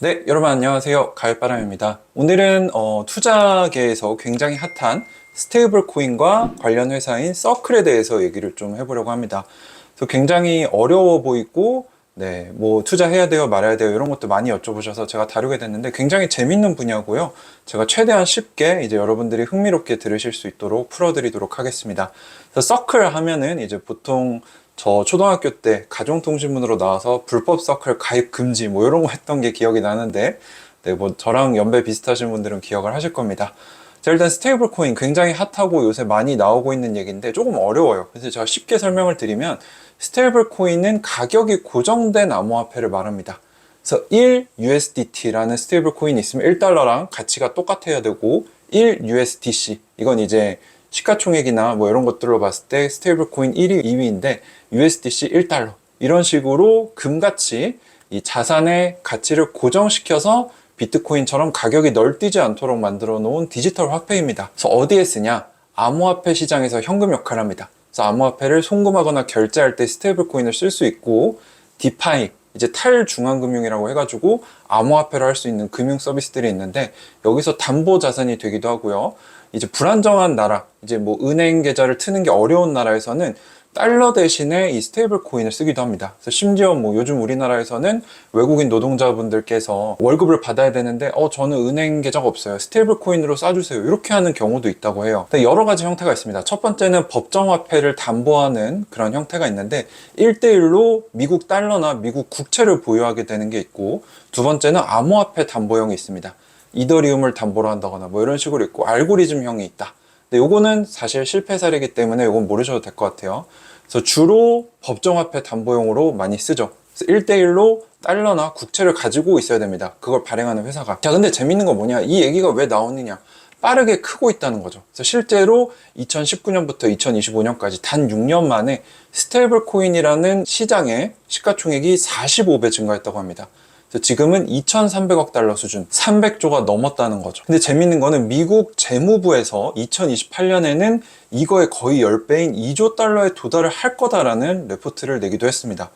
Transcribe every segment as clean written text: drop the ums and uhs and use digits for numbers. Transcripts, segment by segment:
네, 여러분 안녕하세요. 가을바람입니다. 오늘은 투자계에서 굉장히 핫한 스테이블 코인과 관련 회사인 서클에 대해서 얘기를 좀 해보려고 합니다. 그래서 굉장히 어려워 보이고, 네, 뭐 투자해야 돼요, 말아야 돼요, 이런 것도 많이 여쭤보셔서 제가 다루게 됐는데 굉장히 재밌는 분야고요. 제가 최대한 쉽게 이제 여러분들이 흥미롭게 들으실 수 있도록 풀어드리도록 하겠습니다. 그래서 서클 하면은 이제 보통 저 초등학교 때 가정통신문으로 나와서 불법 서클 가입 금지 뭐 이런 거 했던 게 기억이 나는데, 네, 뭐 저랑 연배 비슷하신 분들은 기억을 하실 겁니다. 자, 일단 스테이블 코인 굉장히 핫하고 요새 많이 나오고 있는 얘기인데 조금 어려워요. 그래서 제가 쉽게 설명을 드리면 스테이블 코인은 가격이 고정된 암호화폐를 말합니다. 그래서 1 USDT라는 스테이블 코인이 있으면 1달러랑 가치가 똑같아야 되고, 1 USDC 이건 이제 시가총액이나 뭐 이런 것들로 봤을 때 스테이블 코인 1위, 2위인데 USDC 1달러 이런 식으로 금같이 이 자산의 가치를 고정시켜서 비트코인처럼 가격이 널뛰지 않도록 만들어 놓은 디지털 화폐입니다. 그래서 어디에 쓰냐? 암호화폐 시장에서 현금 역할을 합니다. 그래서 암호화폐를 송금하거나 결제할 때 스테이블 코인을 쓸 수 있고, 디파이 이제 탈중앙금융이라고 해가지고 암호화폐로 할 수 있는 금융 서비스들이 있는데 여기서 담보 자산이 되기도 하고요. 이제 불안정한 나라, 이제 뭐 은행 계좌를 트는 게 어려운 나라에서는 달러 대신에 이 스테이블 코인을 쓰기도 합니다. 그래서 심지어 뭐 요즘 우리나라에서는 외국인 노동자분들께서 월급을 받아야 되는데 저는 은행 계좌가 없어요, 스테이블 코인으로 싸주세요, 이렇게 하는 경우도 있다고 해요. 여러 가지 형태가 있습니다. 첫 번째는 법정화폐를 담보하는 그런 형태가 있는데 1대1로 미국 달러나 미국 국채를 보유하게 되는 게 있고, 두 번째는 암호화폐 담보형이 있습니다. 이더리움을 담보로 한다거나 뭐 이런 식으로 있고, 알고리즘형이 있다. 근데 요거는 사실 실패 사례이기 때문에 요건 모르셔도 될 것 같아요. 그래서 주로 법정화폐 담보용으로 많이 쓰죠. 그래서 1대1로 달러나 국채를 가지고 있어야 됩니다, 그걸 발행하는 회사가. 자, 근데 재밌는 건 뭐냐, 이 얘기가 왜 나오느냐, 빠르게 크고 있다는 거죠. 그래서 실제로 2019년부터 2025년까지 단 6년 만에 스테이블 코인이라는 시장의 시가총액이 45배 증가했다고 합니다. 지금은 2,300억 달러 수준, 300조가 넘었다는 거죠. 근데 재밌는 거는 미국 재무부에서 2028년에는 이거의 거의 10배인 2조 달러에 도달을 할 거다라는 레포트를 내기도 했습니다.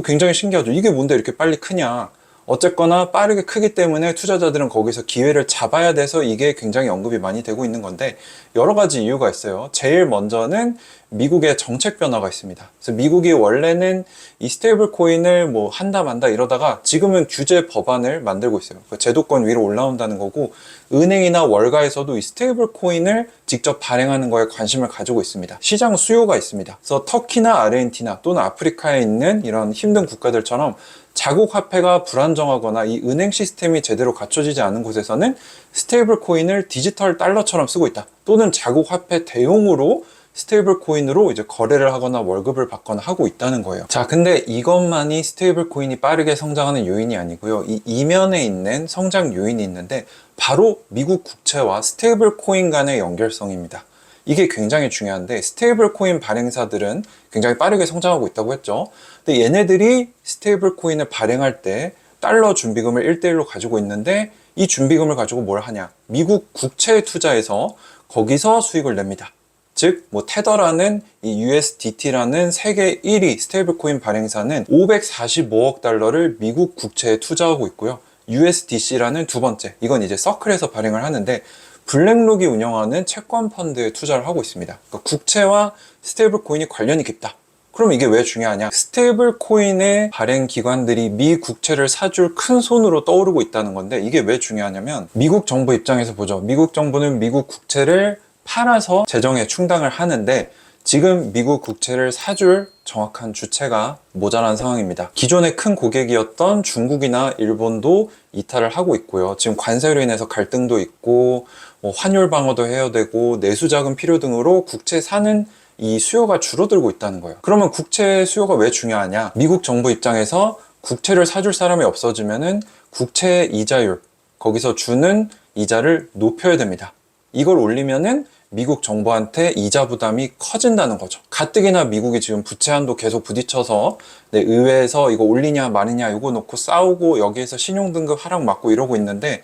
굉장히 신기하죠. 이게 뭔데 이렇게 빨리 크냐. 어쨌거나 빠르게 크기 때문에 투자자들은 거기서 기회를 잡아야 돼서 이게 굉장히 언급이 많이 되고 있는 건데, 여러 가지 이유가 있어요. 제일 먼저는 미국의 정책 변화가 있습니다. 그래서 미국이 원래는 이 스테이블 코인을 뭐 한다 만다 이러다가 지금은 규제 법안을 만들고 있어요. 제도권 위로 올라온다는 거고, 은행이나 월가에서도 이 스테이블 코인을 직접 발행하는 거에 관심을 가지고 있습니다. 시장 수요가 있습니다. 그래서 터키나 아르헨티나 또는 아프리카에 있는 이런 힘든 국가들처럼 자국 화폐가 불안정하거나 이 은행 시스템이 제대로 갖춰지지 않은 곳에서는 스테이블 코인을 디지털 달러처럼 쓰고 있다. 또는 자국 화폐 대용으로 스테이블 코인으로 이제 거래를 하거나 월급을 받거나 하고 있다는 거예요. 자, 근데 이것만이 스테이블 코인이 빠르게 성장하는 요인이 아니고요. 이 이면에 있는 성장 요인이 있는데 바로 미국 국채와 스테이블 코인 간의 연결성입니다. 이게 굉장히 중요한데, 스테이블 코인 발행사들은 굉장히 빠르게 성장하고 있다고 했죠. 근데 얘네들이 스테이블 코인을 발행할 때 달러 준비금을 1대1로 가지고 있는데, 이 준비금을 가지고 뭘 하냐, 미국 국채에 투자해서 거기서 수익을 냅니다. 즉, 뭐 테더라는 이 USDT라는 세계 1위 스테이블 코인 발행사는 545억 달러를 미국 국채에 투자하고 있고요. USDC라는 두 번째, 이건 이제 서클에서 발행을 하는데 블랙록이 운영하는 채권 펀드에 투자를 하고 있습니다. 그러니까 국채와 스테이블 코인이 관련이 깊다. 그럼 이게 왜 중요하냐? 스테이블 코인의 발행 기관들이 미 국채를 사줄 큰 손으로 떠오르고 있다는 건데, 이게 왜 중요하냐면 미국 정부 입장에서 보죠. 미국 정부는 미국 국채를 팔아서 재정에 충당을 하는데 지금 미국 국채를 사줄 정확한 주체가 모자란 상황입니다. 기존의 큰 고객이었던 중국이나 일본도 이탈을 하고 있고요. 지금 관세로 인해서 갈등도 있고, 뭐 환율 방어도 해야 되고, 내수자금 필요 등으로 국채 사는 이 수요가 줄어들고 있다는 거예요. 그러면 국채 수요가 왜 중요하냐? 미국 정부 입장에서 국채를 사줄 사람이 없어지면은 국채 이자율, 거기서 주는 이자를 높여야 됩니다. 이걸 올리면은 미국 정부한테 이자 부담이 커진다는 거죠. 가뜩이나 미국이 지금 부채 한도 계속 부딪혀서 의회에서 이거 올리냐 마느냐 이거 놓고 싸우고, 여기에서 신용등급 하락 맞고 이러고 있는데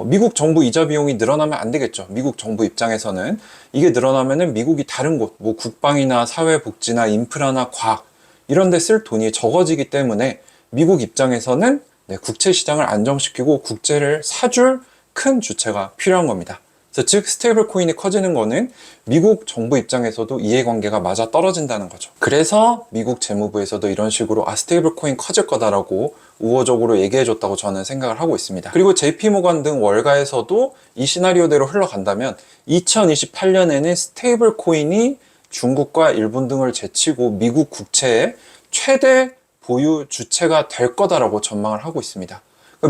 미국 정부 이자 비용이 늘어나면 안 되겠죠. 미국 정부 입장에서는 이게 늘어나면은 미국이 다른 곳, 뭐 국방이나 사회복지나 인프라나 과학 이런 데 쓸 돈이 적어지기 때문에 미국 입장에서는 국채 시장을 안정시키고 국채를 사줄 큰 주체가 필요한 겁니다. 그래서 즉 스테이블 코인이 커지는 거는 미국 정부 입장에서도 이해관계가 맞아 떨어진다는 거죠. 그래서 미국 재무부에서도 이런 식으로 스테이블 코인 커질 거다라고 우호적으로 얘기해 줬다고 저는 생각을 하고 있습니다. 그리고 JP모건 등 월가에서도 이 시나리오대로 흘러간다면 2028년에는 스테이블 코인이 중국과 일본 등을 제치고 미국 국채의 최대 보유 주체가 될 거다라고 전망을 하고 있습니다.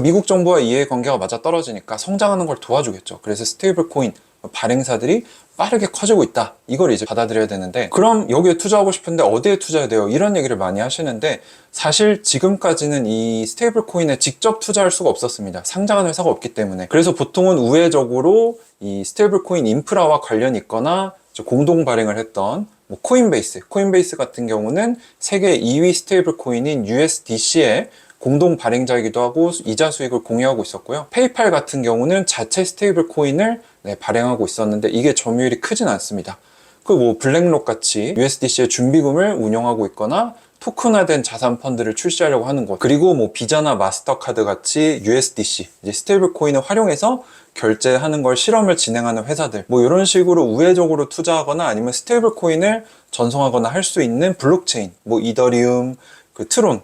미국 정부와 이해관계가 맞아 떨어지니까 성장하는 걸 도와주겠죠. 그래서 스테이블 코인 발행사들이 빠르게 커지고 있다. 이걸 이제 받아들여야 되는데, 그럼 여기에 투자하고 싶은데 어디에 투자해야 돼요? 이런 얘기를 많이 하시는데, 사실 지금까지는 이 스테이블 코인에 직접 투자할 수가 없었습니다. 상장한 회사가 없기 때문에. 그래서 보통은 우회적으로 이 스테이블 코인 인프라와 관련이 있거나 공동 발행을 했던 코인베이스 같은 경우는 세계 2위 스테이블 코인인 USDC에 공동 발행자이기도 하고 이자 수익을 공유하고 있었고요. 페이팔 같은 경우는 자체 스테이블 코인을 발행하고 있었는데 이게 점유율이 크진 않습니다. 그 블랙록 같이 USDC의 준비금을 운영하고 있거나 토큰화된 자산 펀드를 출시하려고 하는 것, 그리고 비자나 마스터카드 같이 USDC 이제 스테이블 코인을 활용해서 결제하는 걸 실험을 진행하는 회사들, 이런 식으로 우회적으로 투자하거나 아니면 스테이블 코인을 전송하거나 할 수 있는 블록체인, 이더리움,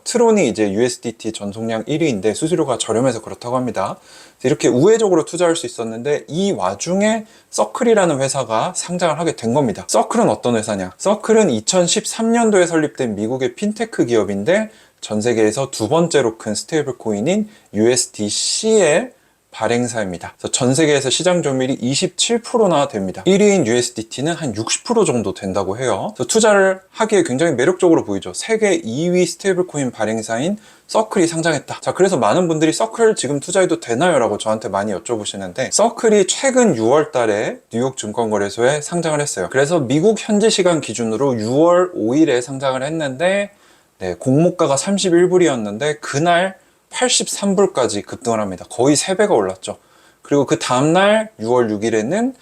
트론이 이제 USDT 전송량 1위인데 수수료가 저렴해서 그렇다고 합니다. 이렇게 우회적으로 투자할 수 있었는데 이 와중에 서클이라는 회사가 상장을 하게 된 겁니다. 서클은 어떤 회사냐? 서클은 2013년도에 설립된 미국의 핀테크 기업인데 전 세계에서 두 번째로 큰 스테이블 코인인 USDC의 발행사입니다. 그래서 전 세계에서 시장 점유율이 27%나 됩니다. 1위인 USDT는 한 60% 정도 된다고 해요. 그래서 투자를 하기에 굉장히 매력적으로 보이죠. 세계 2위 스테이블 코인 발행사인 서클이 상장했다. 자, 그래서 많은 분들이 서클 지금 투자해도 되나요? 라고 저한테 많이 여쭤보시는데, 서클이 최근 6월 달에 뉴욕 증권거래소에 상장을 했어요. 그래서 미국 현지 시간 기준으로 6월 5일에 상장을 했는데, 공모가가 31불이었는데 그날 83불까지 급등을 합니다. 거의 3배가 올랐죠. 그리고 그 다음날 6월 6일에는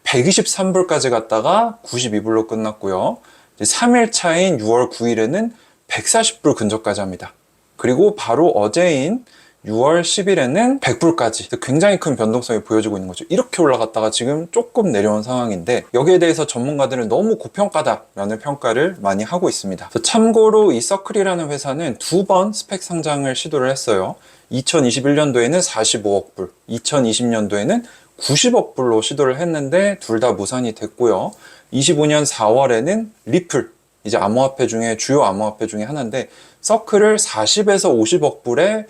123불까지 갔다가 92불로 끝났고요. 3일 차인 6월 9일에는 140불 근처까지 합니다. 그리고 바로 어제인 6월 10일에는 100불까지 굉장히 큰 변동성이 보여지고 있는 거죠. 이렇게 올라갔다가 지금 조금 내려온 상황인데, 여기에 대해서 전문가들은 너무 고평가다라는 평가를 많이 하고 있습니다. 참고로 이 서클이라는 회사는 2번 스펙 상장을 시도를 했어요. 2021년도에는 45억 불, 2020년도에는 90억 불로 시도를 했는데 둘 다 무산이 됐고요. 25년 4월에는 리플, 이제 암호화폐 중에 주요 암호화폐 중에 하나인데 서클을 40에서 50억 불에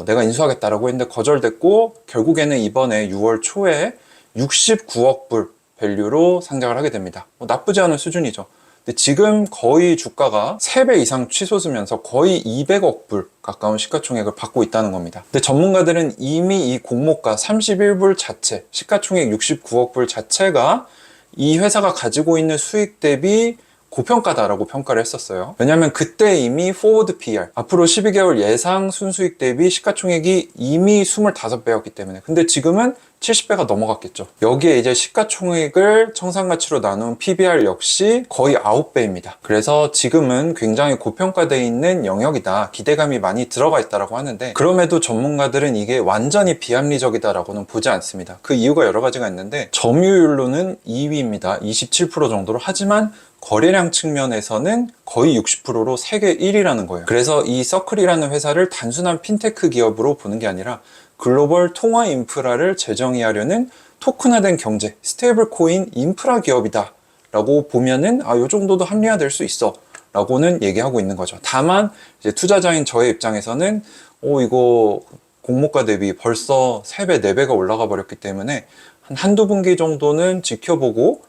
내가 인수하겠다라고 했는데 거절됐고, 결국에는 이번에 6월 초에 69억 불 밸류로 상장을 하게 됩니다. 나쁘지 않은 수준이죠. 근데 지금 거의 주가가 3배 이상 치솟으면서 거의 200억 불 가까운 시가총액을 받고 있다는 겁니다. 근데 전문가들은 이미 이 공모가 31불 자체, 시가총액 69억 불 자체가 이 회사가 가지고 있는 수익 대비 고평가다라고 평가를 했었어요. 왜냐하면 그때 이미 포워드 PR, 앞으로 12개월 예상 순수익 대비 시가총액이 이미 25배였기 때문에. 근데 지금은 70배가 넘어갔겠죠. 여기에 이제 시가총액을 청산가치로 나눈 PBR 역시 거의 9배입니다. 그래서 지금은 굉장히 고평가되어 있는 영역이다, 기대감이 많이 들어가 있다라고 하는데, 그럼에도 전문가들은 이게 완전히 비합리적이다라고는 보지 않습니다. 그 이유가 여러 가지가 있는데, 점유율로는 2위입니다. 27% 정도로. 하지만 거래량 측면에서는 거의 60%로 세계 1위라는 거예요. 그래서 이 서클이라는 회사를 단순한 핀테크 기업으로 보는 게 아니라 글로벌 통화 인프라를 재정의하려는 토큰화된 경제, 스테이블 코인 인프라 기업이다 라고 보면은 요 정도도 합리화될 수 있어 라고는 얘기하고 있는 거죠. 다만 이제 투자자인 저의 입장에서는 이거 공모가 대비 벌써 3배, 4배가 올라가 버렸기 때문에 한두 분기 정도는 지켜보고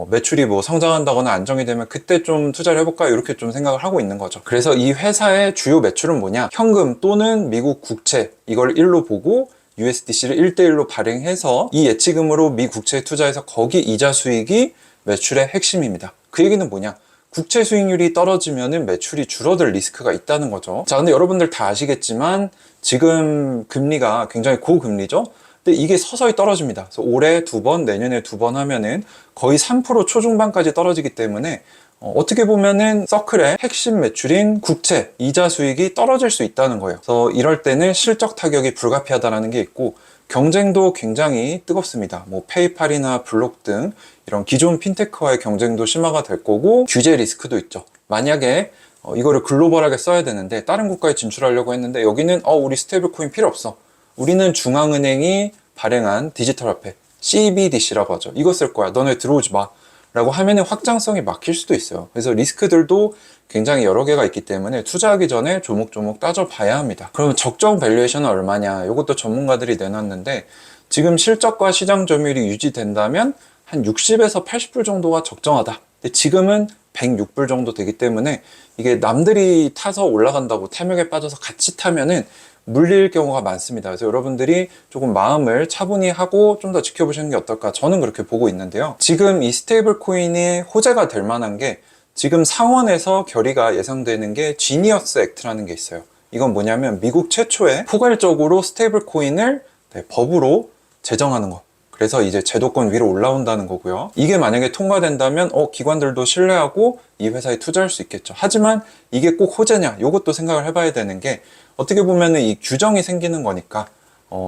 매출이 성장한다거나 안정이 되면 그때 좀 투자를 해볼까, 이렇게 좀 생각을 하고 있는 거죠. 그래서 이 회사의 주요 매출은 뭐냐? 현금 또는 미국 국채, 이걸 1로 보고 USDC를 1대1로 발행해서 이 예치금으로 미 국채에 투자해서 거기 이자 수익이 매출의 핵심입니다. 그 얘기는 뭐냐? 국채 수익률이 떨어지면 매출이 줄어들 리스크가 있다는 거죠. 자, 근데 여러분들 다 아시겠지만 지금 금리가 굉장히 고금리죠. 근데 이게 서서히 떨어집니다. 그래서 올해 2번, 내년에 2번 하면은 거의 3% 초중반까지 떨어지기 때문에 어떻게 보면은 서클의 핵심 매출인 국채, 이자 수익이 떨어질 수 있다는 거예요. 그래서 이럴 때는 실적 타격이 불가피하다는 게 있고, 경쟁도 굉장히 뜨겁습니다. 뭐 페이팔이나 블록 등 이런 기존 핀테크와의 경쟁도 심화가 될 거고, 규제 리스크도 있죠. 만약에 이거를 글로벌하게 써야 되는데 다른 국가에 진출하려고 했는데 여기는 우리 스테이블 코인 필요 없어. 우리는 중앙은행이 발행한 디지털 화폐 CBDC라고 하죠. 이거 쓸 거야. 너네 들어오지 마. 라고 하면은 확장성이 막힐 수도 있어요. 그래서 리스크들도 굉장히 여러 개가 있기 때문에 투자하기 전에 조목조목 따져봐야 합니다. 그러면 적정 밸류에이션은 얼마냐? 이것도 전문가들이 내놨는데 지금 실적과 시장 점유율이 유지된다면 한 60에서 80불 정도가 적정하다. 근데 지금은 106불 정도 되기 때문에 이게 남들이 타서 올라간다고 탐욕에 빠져서 같이 타면은 물릴 경우가 많습니다. 그래서 여러분들이 조금 마음을 차분히 하고 좀 더 지켜보시는 게 어떨까, 저는 그렇게 보고 있는데요. 지금 이 스테이블 코인이 호재가 될 만한 게, 지금 상원에서 결의가 예상되는 게 지니어스 액트라는 게 있어요. 이건 뭐냐면 미국 최초의 포괄적으로 스테이블 코인을 법으로 제정하는 거. 그래서 이제 제도권 위로 올라온다는 거고요. 이게 만약에 통과된다면 기관들도 신뢰하고 이 회사에 투자할 수 있겠죠. 하지만 이게 꼭 호재냐? 이것도 생각을 해봐야 되는 게, 어떻게 보면은 이 규정이 생기는 거니까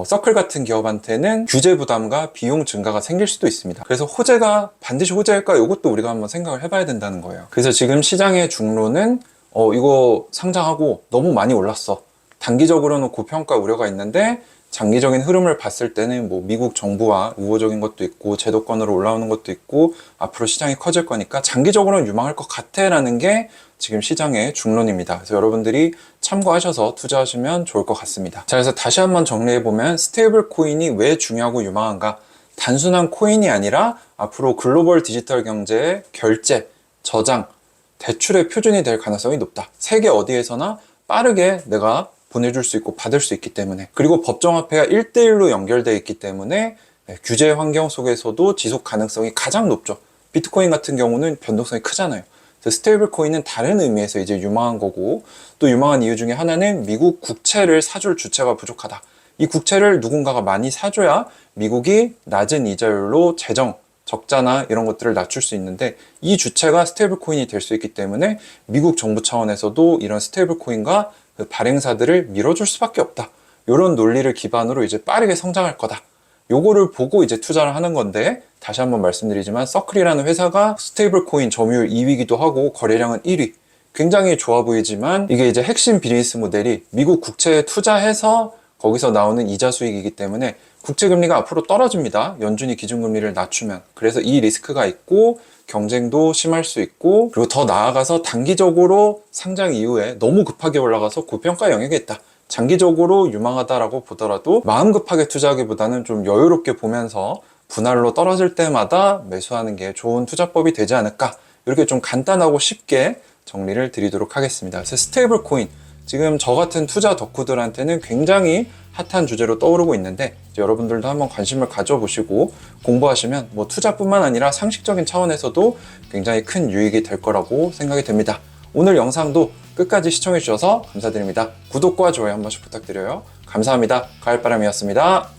서클 같은 기업한테는 규제 부담과 비용 증가가 생길 수도 있습니다. 그래서 호재가 반드시 호재일까? 이것도 우리가 한번 생각을 해봐야 된다는 거예요. 그래서 지금 시장의 중로는 이거 상장하고 너무 많이 올랐어. 단기적으로는 고평가 우려가 있는데 장기적인 흐름을 봤을 때는 뭐 미국 정부와 우호적인 것도 있고 제도권으로 올라오는 것도 있고 앞으로 시장이 커질 거니까 장기적으로는 유망할 것 같아 라는 게 지금 시장의 중론입니다. 그래서 여러분들이 참고하셔서 투자하시면 좋을 것 같습니다. 자, 그래서 다시 한번 정리해보면 스테이블 코인이 왜 중요하고 유망한가? 단순한 코인이 아니라 앞으로 글로벌 디지털 경제의 결제, 저장, 대출의 표준이 될 가능성이 높다. 세계 어디에서나 빠르게 내가 보내줄 수 있고 받을 수 있기 때문에, 그리고 법정화폐가 1대1로 연결되어 있기 때문에 규제 환경 속에서도 지속 가능성이 가장 높죠. 비트코인 같은 경우는 변동성이 크잖아요. 그래서 스테이블 코인은 다른 의미에서 이제 유망한 거고, 또 유망한 이유 중에 하나는 미국 국채를 사줄 주체가 부족하다. 이 국채를 누군가가 많이 사줘야 미국이 낮은 이자율로 재정, 적자나 이런 것들을 낮출 수 있는데, 이 주체가 스테이블 코인이 될 수 있기 때문에 미국 정부 차원에서도 이런 스테이블 코인과 그 발행사들을 밀어줄 수밖에 없다. 이런 논리를 기반으로 이제 빠르게 성장할 거다. 요거를 보고 이제 투자를 하는 건데, 다시 한번 말씀드리지만 서클이라는 회사가 스테이블 코인 점유율 2위기도 하고 거래량은 1위. 굉장히 좋아 보이지만 이게 이제 핵심 비즈니스 모델이 미국 국채에 투자해서 거기서 나오는 이자 수익이기 때문에 국채 금리가 앞으로 떨어집니다. 연준이 기준금리를 낮추면. 그래서 이 리스크가 있고 경쟁도 심할 수 있고, 그리고 더 나아가서 단기적으로 상장 이후에 너무 급하게 올라가서 고평가 영역에 있다. 장기적으로 유망하다라고 보더라도 마음 급하게 투자하기보다는 좀 여유롭게 보면서 분할로 떨어질 때마다 매수하는 게 좋은 투자법이 되지 않을까, 이렇게 좀 간단하고 쉽게 정리를 드리도록 하겠습니다. 그래서 스테이블 코인, 지금 저 같은 투자 덕후들한테는 굉장히 핫한 주제로 떠오르고 있는데, 여러분들도 한번 관심을 가져보시고 공부하시면 뭐 투자뿐만 아니라 상식적인 차원에서도 굉장히 큰 유익이 될 거라고 생각이 됩니다. 오늘 영상도 끝까지 시청해 주셔서 감사드립니다. 구독과 좋아요 한 번씩 부탁드려요. 감사합니다. 가을바람이었습니다.